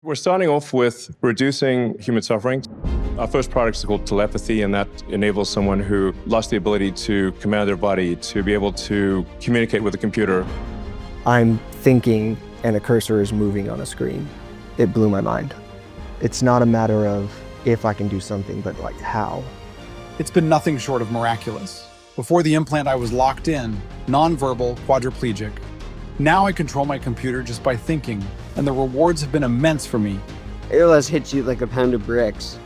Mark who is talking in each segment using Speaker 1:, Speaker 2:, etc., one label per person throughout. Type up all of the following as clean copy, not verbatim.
Speaker 1: We're starting off with reducing human suffering. Our first product is called telepathy, and that enables someone who lost the ability to command their body to be able to communicate with a computer.
Speaker 2: I'm thinking and a cursor is moving on a screen. It blew my mind. It's not a matter of if I can do something, but like how.
Speaker 3: It's been nothing short of miraculous. Before the implant, I was locked in, nonverbal, quadriplegic. Now I control my computer just by thinking, and the rewards have been immense for me.
Speaker 4: ALS hits you like a pound of bricks.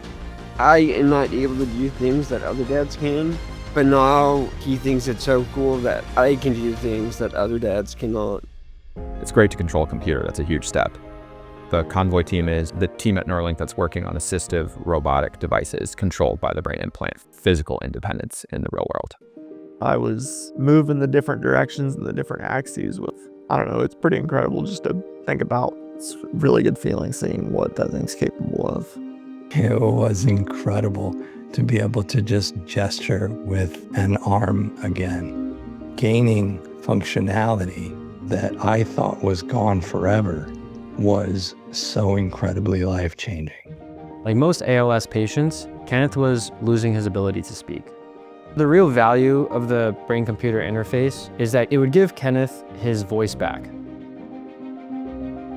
Speaker 4: I am not able to do things that other dads can, but now he thinks it's so cool that I can do things that other dads cannot.
Speaker 5: It's great to control a computer. That's a huge step. The Convoy team is the team at Neuralink that's working on assistive robotic devices controlled by the brain implant, physical independence in the real world.
Speaker 6: I was moving the different directions and the different axes with, I don't know, it's pretty incredible just to think about. It's a really good feeling seeing what that thing's capable of.
Speaker 7: It was incredible to be able to just gesture with an arm again, gaining functionality that I thought was gone forever was so incredibly life-changing.
Speaker 8: Like most ALS patients, Kenneth was losing his ability to speak. The real value of the brain-computer interface is that it would give Kenneth his voice back.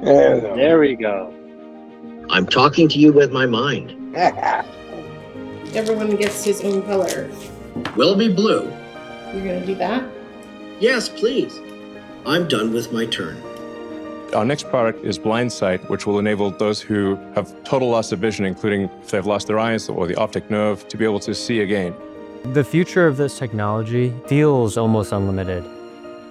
Speaker 9: There we go.
Speaker 10: I'm talking to you with my mind.
Speaker 11: Everyone gets his own color.
Speaker 10: Will be blue.
Speaker 11: You're gonna do that?
Speaker 10: Yes, please. I'm done with my turn.
Speaker 1: Our next product is blind sight, which will enable those who have total loss of vision, including if they've lost their eyes or the optic nerve, to be able to see again.
Speaker 8: The future of this technology feels almost unlimited.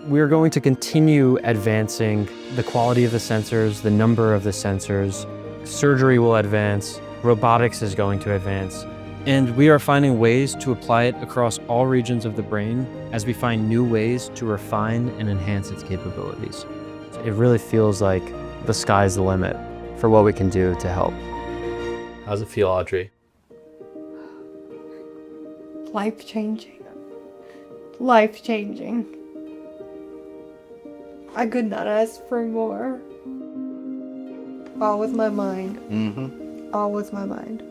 Speaker 8: We're going to continue advancing the quality of the sensors, the number of the sensors. Surgery will advance, robotics is going to advance, and we are finding ways to apply it across all regions of the brain as we find new ways to refine and enhance its capabilities. It really feels like the sky's the limit for what we can do to help.
Speaker 9: How's it feel, Audrey?
Speaker 12: Life-changing. Life-changing. I could not ask for more. All with my mind. All with my mind.